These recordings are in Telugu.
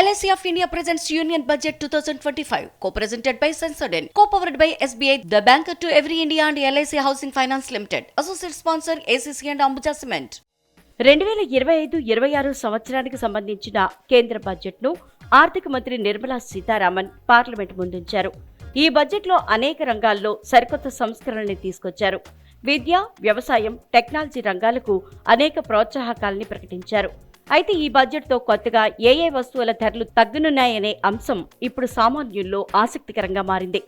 LIC of India presents Union Budget 2025, co-presented by Sensodyne, co-powered by SBI, the banker to every India and LIC Housing Finance Limited. Associate sponsor ACC and Ambuja Cement. 2025-26 సంవత్సరానికి సంబంధించిన కేంద్ర బడ్జెట్ను ఆర్థిక మంత్రి నిర్మలా సీతారామన్ పార్లమెంట్ ముందుంచారు. ఈ బడ్జెట్లో అనేక రంగాల్లో సరికొత్త సంస్కరణల్ని తీసుకొచ్చారు. విద్య, వ్యవసాయం, టెక్నాలజీ రంగాలకు అనేక ప్రోత్సాహకాల్ని ప్రకటించారు. అయితే ఈ బడ్జెట్తో కొత్తగా ఏ వస్తువుల ధరలు తగ్గనున్నాయనే అంశం ఇప్పుడు సామాన్యుల్లో ఆసక్తికరంగా మారింది.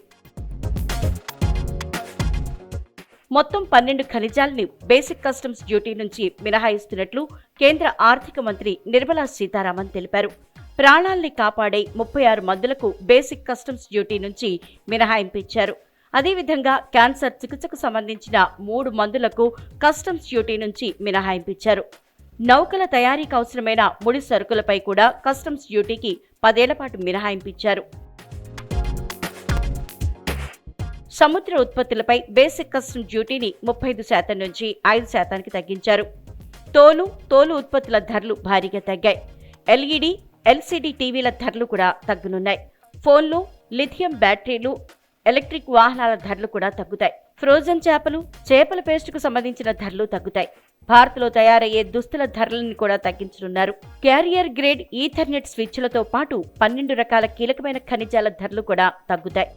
మొత్తం 12 ఖనిజాల్ని బేసిక్ కస్టమ్స్ డ్యూటీ నుంచి మినహాయిస్తున్నట్లు కేంద్ర ఆర్థిక మంత్రి నిర్మలా సీతారామన్ తెలిపారు. ప్రాణాల్ని కాపాడే 36 మందులకు బేసిక్ కస్టమ్స్ డ్యూటీ నుంచి మినహాయింపు ఇచ్చారు. అదేవిధంగా క్యాన్సర్ చికిత్సకు సంబంధించిన 3 మందులకు కస్టమ్స్ డ్యూటీ నుంచి మినహాయింపు ఇచ్చారు. నౌకల తయారీకి అవసరమైన ముడి సరుకులపై కూడా కస్టమ్స్ డ్యూటీకి 10 ఏళ్ల పాటు మినహాయింపు ఇచ్చారు. సముద్ర ఉత్పత్తులపై బేసిక్ కస్టమ్స్ డ్యూటీని 35% నుంచి 5% తగ్గించారు. తోలు ఉత్పత్తుల ధరలు భారీగా తగ్గాయి. LED, LCD టీవీల ధరలు కూడా తగ్గనున్నాయి. ఫోన్లు, లిథియం బ్యాటరీలు, ఎలక్ట్రిక్ వాహనాల ధరలు కూడా తగ్గుతాయి. ఫ్రోజన్ చేపల పేస్టుకు సంబంధించిన ధరలు తగ్గుతాయి. భారత్లో తయారయ్యే దుస్తుల ధరలను కూడా తగ్గించనున్నారు. క్యారియర్ గ్రేడ్ ఈథర్నెట్ స్విచ్లతో పాటు 12 రకాల కీలకమైన ఖనిజాల ధరలు కూడా తగ్గుతాయి.